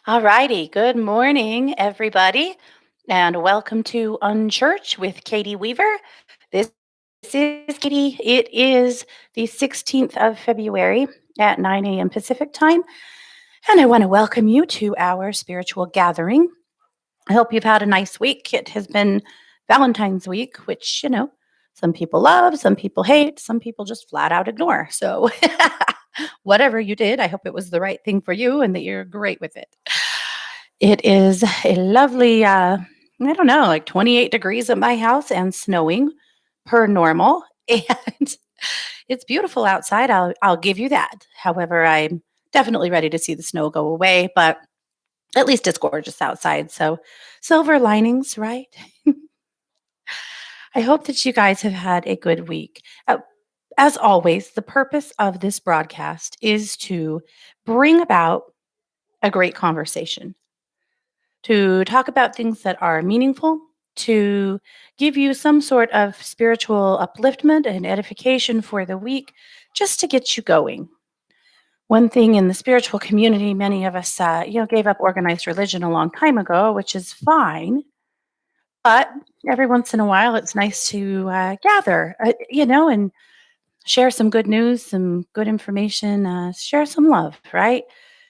All righty. Good morning, everybody, and welcome to Unchurch with Katie Weaver. This is Katie. It is the 16th of February at 9 a.m. Pacific time, and I want to welcome you to our spiritual gathering. I hope you've had a nice week. It has been Valentine's week, which, some people love, some people hate, some people just flat out ignore. So, whatever you did, I hope it was the right thing for you and that you're great with it. It is a lovely, I don't know, like 28 degrees at my house and snowing per normal. And it's beautiful outside. I'll give you that. However, I'm definitely ready to see the snow go away, but at least it's gorgeous outside. So silver linings, right? I hope that you guys have had a good week. As always, the purpose of this broadcast is to bring about a great conversation, to talk about things that are meaningful, to give you some sort of spiritual upliftment and edification for the week, just to get you going. One thing in the spiritual community, many of us, gave up organized religion a long time ago, which is fine. But every once in a while, it's nice to gather, and share some good news, some good information, share some love, right?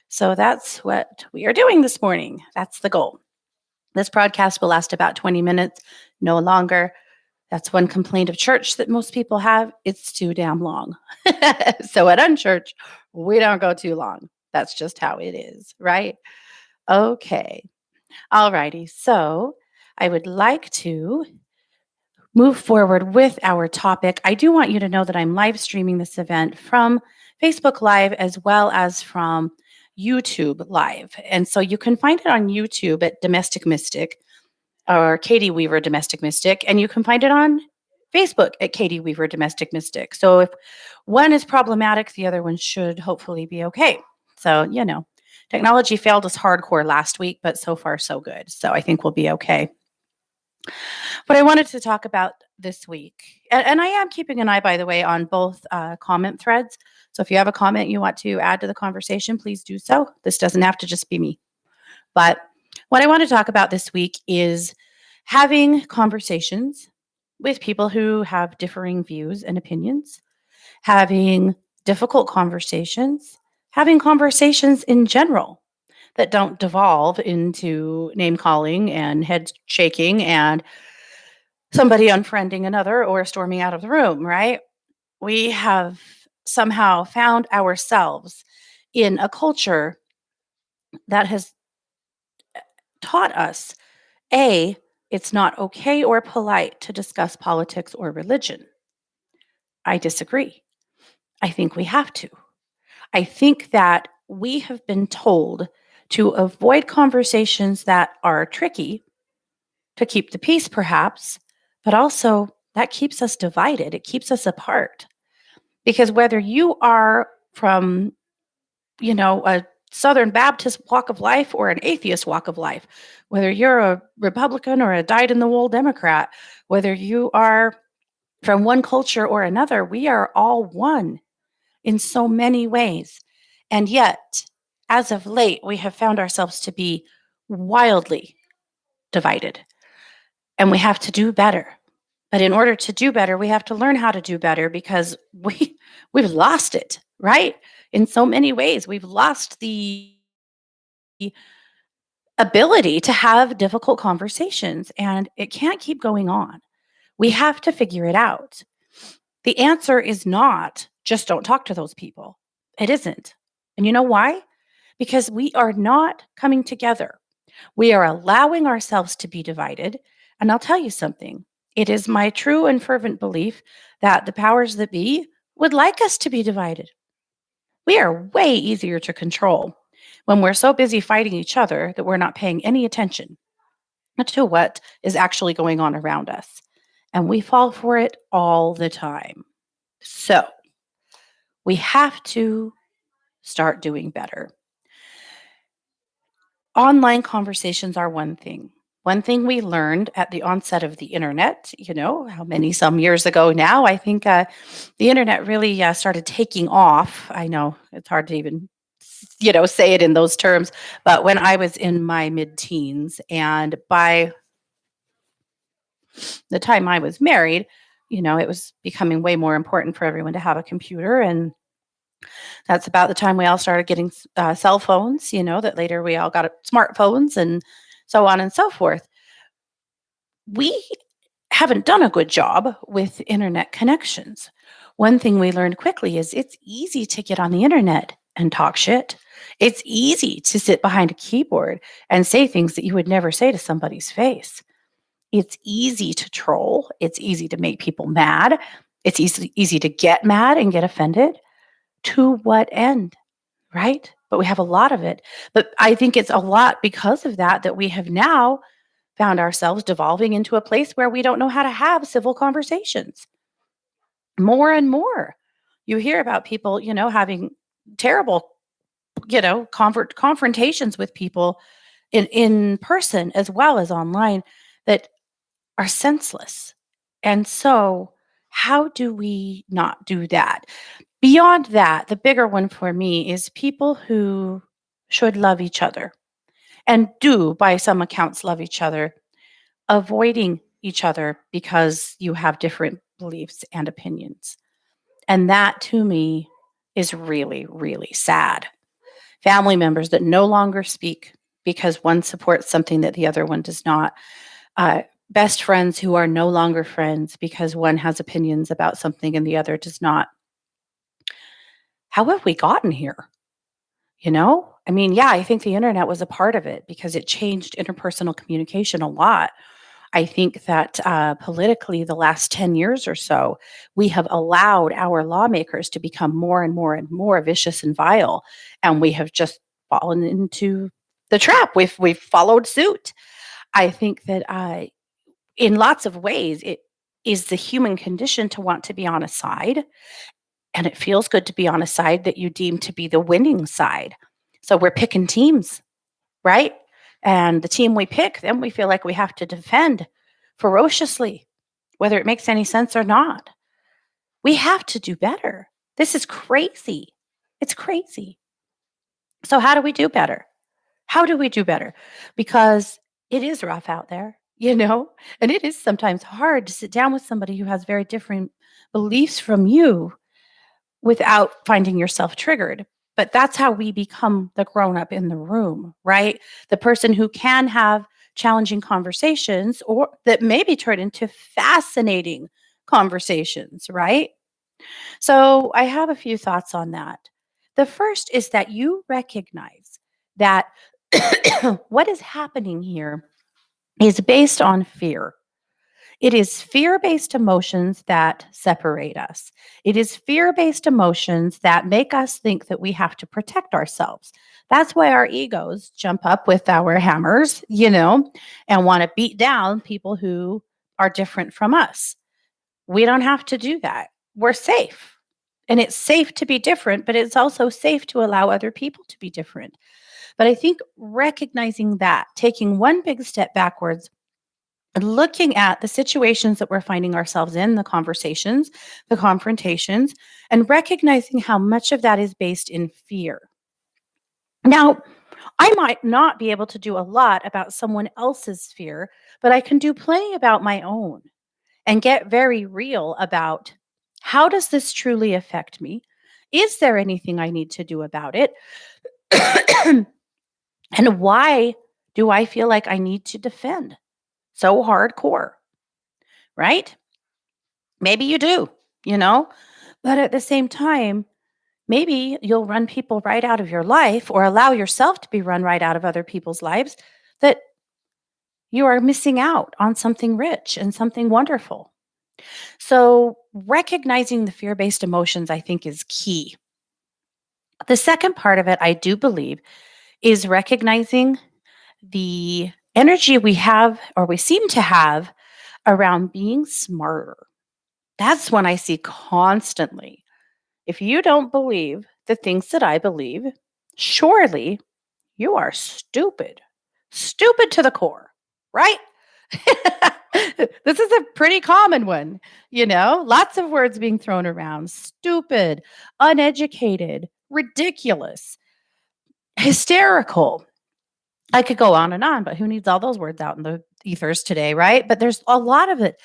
So that's what we are doing this morning. That's the goal. This broadcast will last about 20 minutes, no longer. That's one complaint of church that most people have. It's too damn long. So at Unchurch, we don't go too long. That's just how it is, right? Okay. All righty. So I would like to move forward with our topic. I do want you to know that I'm live streaming this event from Facebook Live as well as from YouTube Live. And so you can find it on YouTube at Domestic Mystic or Katie Weaver Domestic Mystic, and you can find it on Facebook at Katie Weaver Domestic Mystic. So if one is problematic, the other one should hopefully be okay. So, technology failed us hardcore last week, but so far so good. So I think we'll be okay. What I wanted to talk about this week, and I am keeping an eye, by the way, on both comment threads. So if you have a comment you want to add to the conversation, please do so. This doesn't have to just be me. But what I want to talk about this week is having conversations with people who have differing views and opinions, having difficult conversations, having conversations in general that don't devolve into name calling and head shaking and somebody unfriending another or storming out of the room, right? We have somehow found ourselves in a culture that has taught us A, it's not okay or polite to discuss politics or religion. I disagree. I think we have to. I think that we have been told to avoid conversations that are tricky, to keep the peace perhaps, but also that keeps us divided. It keeps us apart. Because whether you are from, a Southern Baptist walk of life or an atheist walk of life, whether you're a Republican or a dyed in the wool Democrat, whether you are from one culture or another, we are all one in so many ways. And yet, as of late, we have found ourselves to be wildly divided, and we have to do better. But in order to do better, we have to learn how to do better because we've lost it, right? In so many ways, we've lost the ability to have difficult conversations, and it can't keep going on. We have to figure it out. The answer is not just don't talk to those people. It isn't. And you know why? Because we are not coming together. We are allowing ourselves to be divided. And I'll tell you something. It is my true and fervent belief that the powers that be would like us to be divided. We are way easier to control when we're so busy fighting each other that we're not paying any attention to what is actually going on around us. And we fall for it all the time. So we have to start doing better. Online conversations are one thing. One thing we learned at the onset of the internet, how many some years ago now, I think the internet really started taking off. I know it's hard to even say it in those terms. But when I was in my mid-teens, and by the time I was married, it was becoming way more important for everyone to have a computer. And that's about the time we all started getting cell phones, that later we all got smartphones and so on and so forth. We haven't done a good job with internet connections. One thing we learned quickly is it's easy to get on the internet and talk shit. It's easy to sit behind a keyboard and say things that you would never say to somebody's face. It's easy to troll. It's easy to make people mad. It's easy to get mad and get offended. To what end? Right? But we have a lot of it. But I think it's a lot because of that we have now found ourselves devolving into a place where we don't know how to have civil conversations. More and more, you hear about people, having terrible, confrontations with people in person as well as online that are senseless. And so, how do we not do that? Beyond that, the bigger one for me is people who should love each other and do, by some accounts, love each other, avoiding each other because you have different beliefs and opinions. And that to me is really, really sad. Family members that no longer speak because one supports something that the other one does not. Best friends who are no longer friends because one has opinions about something and the other does not. How have we gotten here? I mean, yeah, I think the internet was a part of it because it changed interpersonal communication a lot. I think that politically, the last 10 years or so, we have allowed our lawmakers to become more and more and more vicious and vile. And we have just fallen into the trap. We've followed suit. I think that in lots of ways, it is the human condition to want to be on a side. And it feels good to be on a side that you deem to be the winning side. So we're picking teams, right? And the team we pick, then we feel like we have to defend ferociously, whether it makes any sense or not. We have to do better. This is crazy. It's crazy. So, how do we do better? How do we do better? Because it is rough out there, and it is sometimes hard to sit down with somebody who has very different beliefs from you without finding yourself triggered. But that's how we become the grown up in the room, right? The person who can have challenging conversations or that maybe turn into fascinating conversations, right? So I have a few thoughts on that. The first is that you recognize that what is happening here is based on fear. It is fear based emotions that separate us. It is fear based emotions that make us think that we have to protect ourselves. That's why our egos jump up with our hammers, and want to beat down people who are different from us. We don't have to do that. We're safe. And it's safe to be different, but it's also safe to allow other people to be different. But I think recognizing that, taking one big step backwards, looking at the situations that we're finding ourselves in, the conversations, the confrontations, and recognizing how much of that is based in fear. Now, I might not be able to do a lot about someone else's fear, but I can do plenty about my own and get very real about how does this truly affect me? Is there anything I need to do about it? And why do I feel like I need to defend so hardcore? Right? Maybe you do, you know? But at the same time, maybe you'll run people right out of your life or allow yourself to be run right out of other people's lives that you are missing out on something rich and something wonderful. So, recognizing the fear based emotions, I think, is key. The second part of it, I do believe, is recognizing the energy we have or we seem to have around being smarter. That's one I see constantly. If you don't believe the things that I believe, surely you are stupid. Stupid to the core, right? This is a pretty common one, lots of words being thrown around. Stupid, uneducated, ridiculous. hysterical. I could go on, but who needs all those words out in the ethers today, right? But there's a lot of it.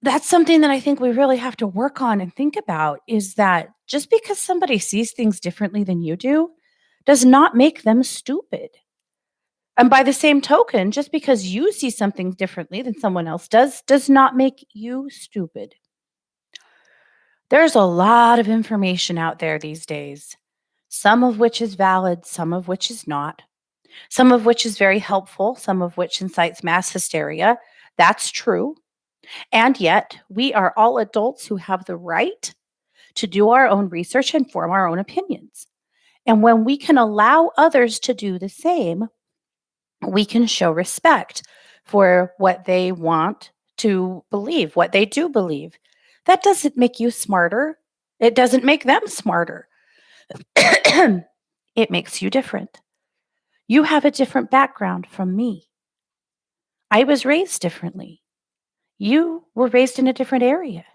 That's something that I think we really have to work on and think about is that just because somebody sees things differently than you do does not make them stupid. And by the same token, just because you see something differently than someone else does not make you stupid. There's a lot of information out there these days, some of which is valid, some of which is not, some of which is very helpful, some of which incites mass hysteria. That's true. And yet, we are all adults who have the right to do our own research and form our own opinions. And when we can allow others to do the same, we can show respect for what they want to believe, what they do believe. That doesn't make you smarter. It doesn't make them smarter. It makes you different. You have a different background from me. I was raised differently. You were raised in a different area.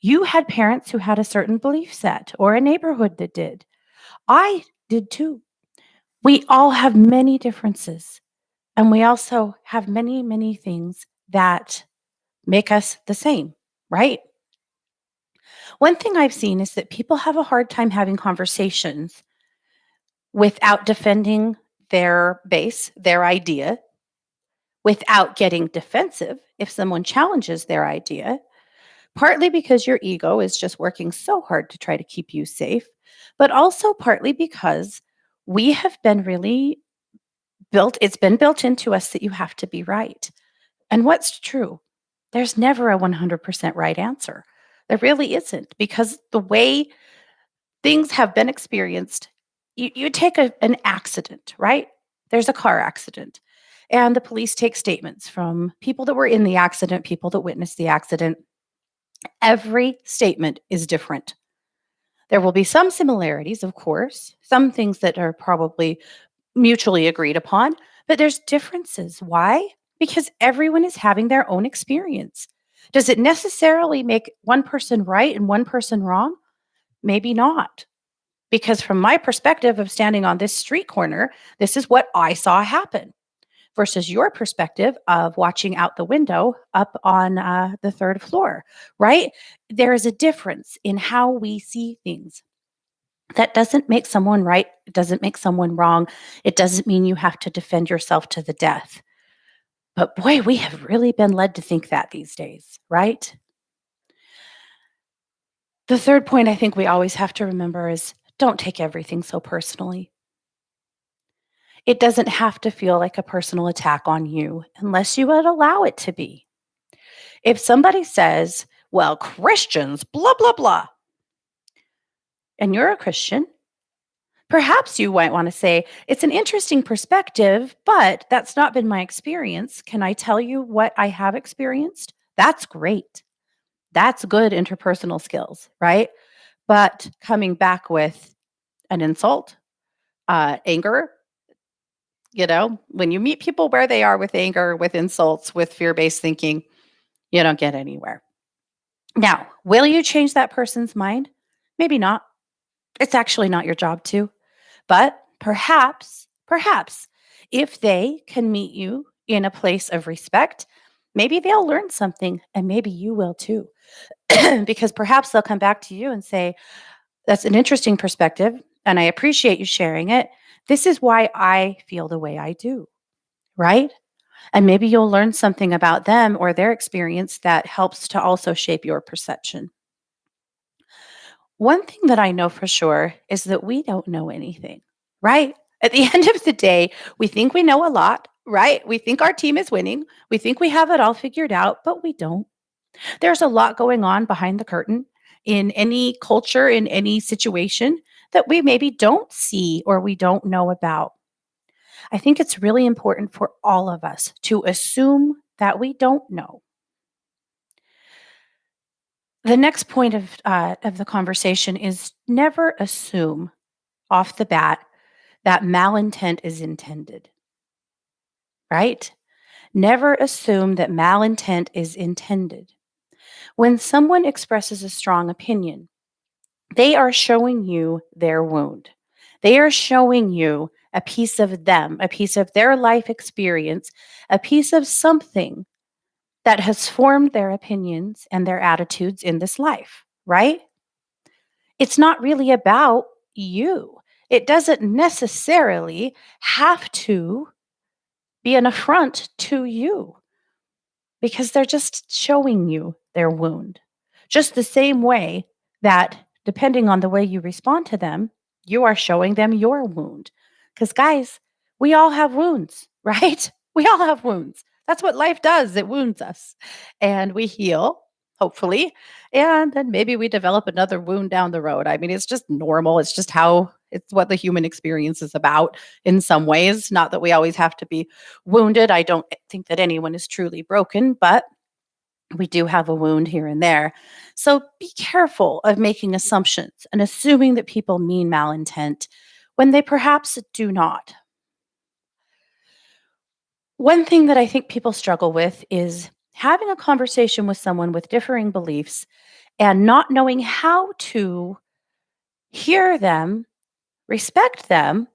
You had parents who had a certain belief set or a neighborhood that did. I did too. We all have many differences. And we also have many, many things that make us the same, right? One thing I've seen is that people have a hard time having conversations without defending their base, their idea, without getting defensive if someone challenges their idea, partly because your ego is just working so hard to try to keep you safe, but also partly because we have been really it's been built into us that you have to be right. And what's true? There's never a 100% right answer. There really isn't, because the way things have been experienced, you take an accident, right? There's a car accident, and the police take statements from people that were in the accident, people that witnessed the accident. Every statement is different. There will be some similarities, of course, some things that are probably mutually agreed upon, but there's differences. Why? Because everyone is having their own experience. Does it necessarily make one person right and one person wrong? Maybe not. Because from my perspective of standing on this street corner, this is what I saw happen versus your perspective of watching out the window up on the third floor, right? There is a difference in how we see things. That doesn't make someone right. It doesn't make someone wrong. It doesn't mean you have to defend yourself to the death. But boy, we have really been led to think that these days, right? The third point I think we always have to remember is don't take everything so personally. It doesn't have to feel like a personal attack on you unless you would allow it to be. If somebody says, well, Christians, blah, blah, blah, and you're a Christian, perhaps you might want to say, it's an interesting perspective, but that's not been my experience. Can I tell you what I have experienced? That's great. That's good interpersonal skills, right? But coming back with an insult, anger, when you meet people where they are with anger, with insults, with fear based thinking, you don't get anywhere. Now, will you change that person's mind? Maybe not. It's actually not your job to. But perhaps, if they can meet you in a place of respect, maybe they'll learn something and maybe you will too. Because perhaps they'll come back to you and say, that's an interesting perspective and I appreciate you sharing it. This is why I feel the way I do, right? And maybe you'll learn something about them or their experience that helps to also shape your perception. One thing that I know for sure is that we don't know anything, right? At the end of the day, we think we know a lot, right? We think our team is winning. We think we have it all figured out, but we don't. There's a lot going on behind the curtain in any culture, in any situation that we maybe don't see or we don't know about. I think it's really important for all of us to assume that we don't know. The next point of the conversation is never assume off the bat that malintent is intended, right? Never assume that malintent is intended. When someone expresses a strong opinion, they are showing you their wound. They are showing you a piece of them, a piece of their life experience, a piece of something that has formed their opinions and their attitudes in this life, right? It's not really about you. It doesn't necessarily have to be an affront to you because they're just showing you their wound. Just the same way that, depending on the way you respond to them, you are showing them your wound. Because, guys, we all have wounds, right? We all have wounds. That's what life does. It wounds us. And we heal, hopefully. And then maybe we develop another wound down the road. I mean, it's just normal. It's just how it's what the human experience is about in some ways. Not that we always have to be wounded. I don't think that anyone is truly broken, but we do have a wound here and there. So be careful of making assumptions and assuming that people mean malintent when they perhaps do not. One thing that I think people struggle with is having a conversation with someone with differing beliefs and not knowing how to hear them, respect them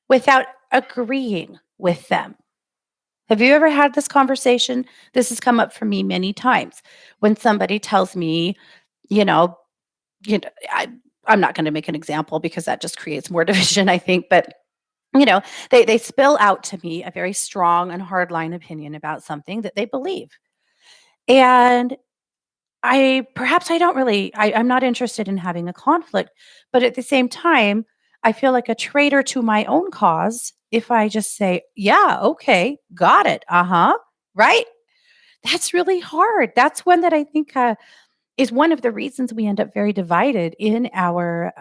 without agreeing with them. Have you ever had this conversation? This has come up for me many times when somebody tells me, you know, you know, I'm not going to make an example because that just creates more division, I think. But they spill out to me a very strong and hardline opinion about something that they believe, and I don't really, I'm not interested in having a conflict, but at the same time, I feel like a traitor to my own cause if I just say, yeah, okay, got it, uh huh, right. That's really hard. That's one that I think is one of the reasons we end up very divided in our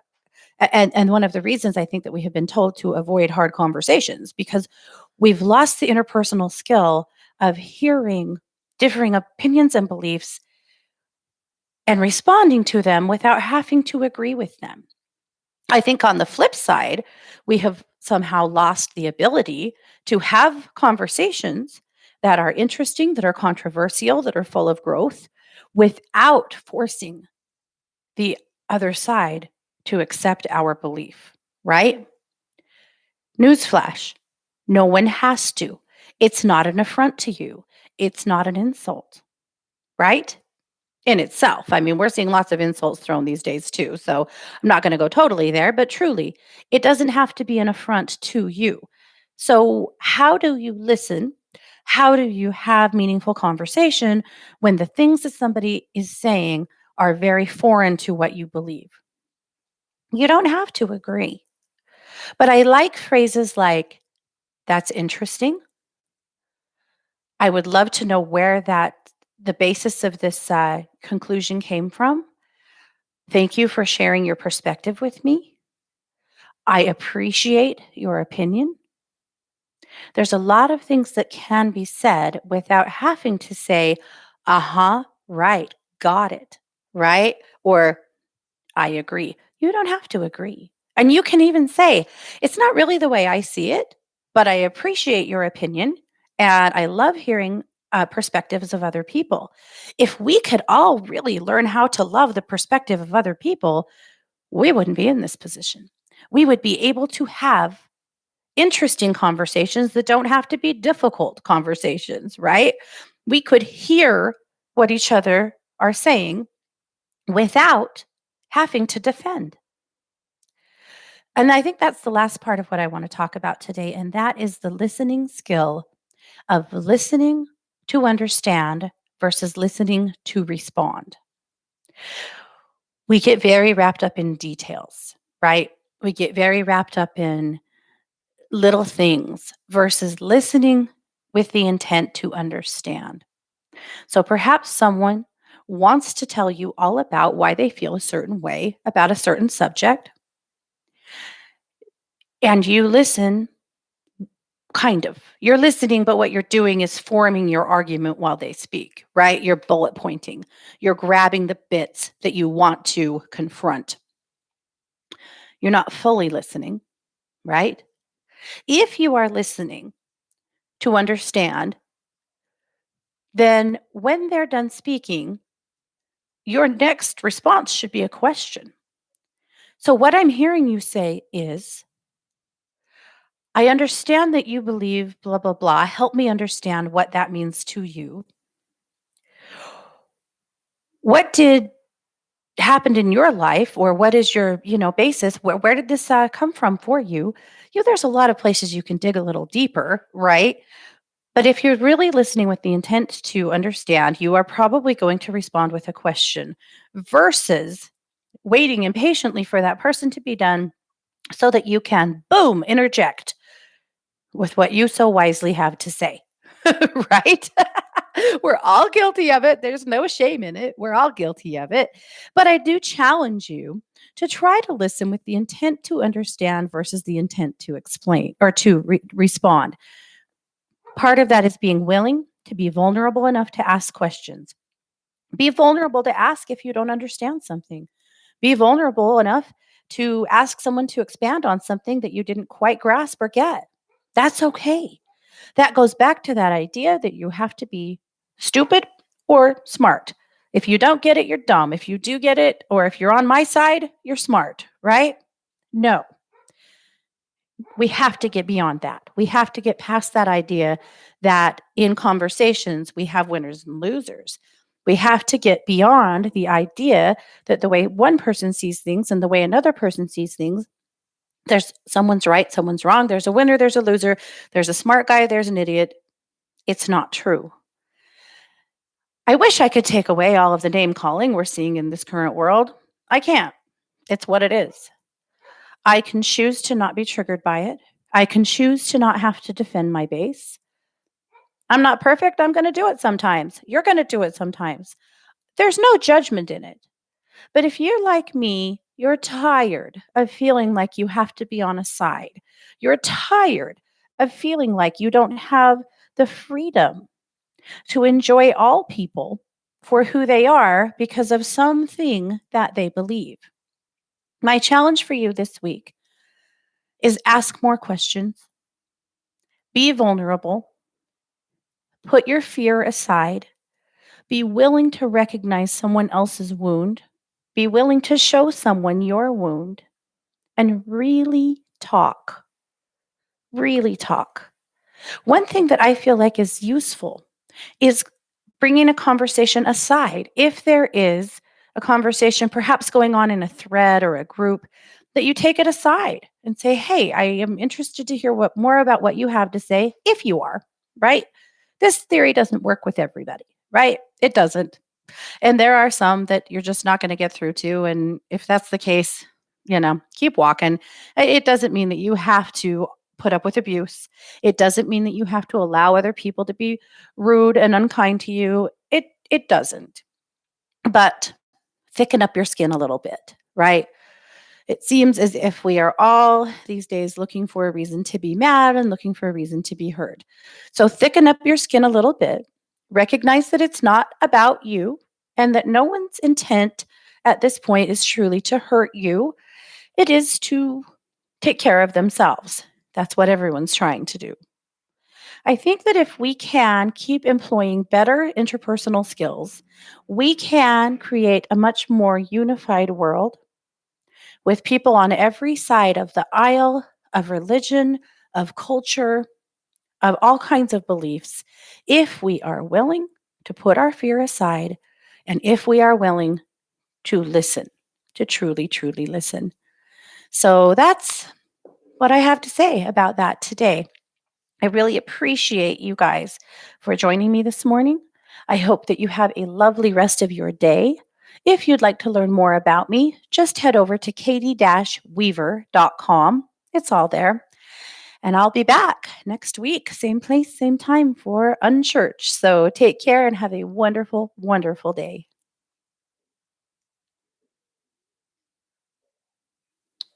and one of the reasons I think that we have been told to avoid hard conversations because we've lost the interpersonal skill of hearing differing opinions and beliefs and responding to them without having to agree with them. I think on the flip side, we have somehow lost the ability to have conversations that are interesting, that are controversial, that are full of growth without forcing the other side to accept our belief, right? Newsflash, no one has to. It's not an affront to you, it's not an insult, right? In itself. I mean, we're seeing lots of insults thrown these days too. So I'm not going to go totally there, but truly, it doesn't have to be an affront to you. So, how do you listen? How do you have meaningful conversation when the things that somebody is saying are very foreign to what you believe? You don't have to agree. But I like phrases like, that's interesting. I would love to know where the basis of this conclusion came from. Thank you for sharing your perspective with me. I appreciate your opinion. There's a lot of things that can be said without having to say, uh huh, right, got it, right? Or I agree. You don't have to agree. And you can even say, it's not really the way I see it, but I appreciate your opinion. And I love hearing perspectives of other people. If we could all really learn how to love the perspective of other people, we wouldn't be in this position. We would be able to have interesting conversations that don't have to be difficult conversations, right? We could hear what each other are saying without having to defend. And I think that's the last part of what I want to talk about today. And that is the listening skill of listening to understand versus listening to respond. We get very wrapped up in details, right? We get very wrapped up in little things versus listening with the intent to understand. So perhaps someone wants to tell you all about why they feel a certain way about a certain subject, and you listen, kind of. You're listening, but what you're doing is forming your argument while they speak, right? You're bullet pointing, you're grabbing the bits that you want to confront. You're not fully listening, right? If you are listening to understand, then when they're done speaking, your next response should be a question. So, what I'm hearing you say is, I understand that you believe blah, blah, blah. Help me understand what that means to you. What did happened in your life, or what is your basis? Where did this come from for you? There's a lot of places you can dig a little deeper, right? But if you're really listening with the intent to understand, you are probably going to respond with a question versus waiting impatiently for that person to be done so that you can, boom, interject with what you so wisely have to say. Right? We're all guilty of it. There's no shame in it. We're all guilty of it. But I do challenge you to try to listen with the intent to understand versus the intent to explain or to respond. Part of that is being willing to be vulnerable enough to ask questions. Be vulnerable to ask if you don't understand something. Be vulnerable enough to ask someone to expand on something that you didn't quite grasp or get. That's okay. That goes back to that idea that you have to be stupid or smart. If you don't get it, you're dumb. If you do get it, or if you're on my side, you're smart, right? No, we have to get beyond that. We have to get past that idea that in conversations, we have winners and losers. We have to get beyond the idea that the way one person sees things and the way another person sees things, there's someone's right, someone's wrong. There's a winner, there's a loser. There's a smart guy, there's an idiot. It's not true. I wish I could take away all of the name calling we're seeing in this current world. I can't. It's what it is. I can choose to not be triggered by it. I can choose to not have to defend my base. I'm not perfect. I'm going to do it sometimes. You're going to do it sometimes. There's no judgment in it. But if you're like me, you're tired of feeling like you have to be on a side. You're tired of feeling like you don't have the freedom to enjoy all people for who they are because of something that they believe. My challenge for you this week is ask more questions, be vulnerable, put your fear aside, be willing to recognize someone else's wound, be willing to show someone your wound, and really talk. Really talk. One thing that I feel like is useful is bringing a conversation aside. If there is a conversation perhaps going on in a thread or a group, that you take it aside and say, "Hey, I am interested to hear what more about what you have to say if you are," right? This theory doesn't work with everybody, right? It doesn't. And there are some that you're just not going to get through to, and if that's the case, keep walking. It doesn't mean that you have to put up with abuse. It doesn't mean that you have to allow other people to be rude and unkind to you. It doesn't. But thicken up your skin a little bit, right? It seems as if we are all these days looking for a reason to be mad and looking for a reason to be heard. So thicken up your skin a little bit. Recognize that it's not about you and that no one's intent at this point is truly to hurt you. It is to take care of themselves. That's what everyone's trying to do. I think that if we can keep employing better interpersonal skills, we can create a much more unified world with people on every side of the aisle, of religion, of culture, of all kinds of beliefs, if we are willing to put our fear aside and if we are willing to listen, to truly, truly listen. So that's what I have to say about that today. I really appreciate you guys for joining me this morning. I hope that you have a lovely rest of your day. If you'd like to learn more about me, just head over to katie-weaver.com. It's all there. And I'll be back next week, same place, same time for Unchurched. So take care and have a wonderful, wonderful day.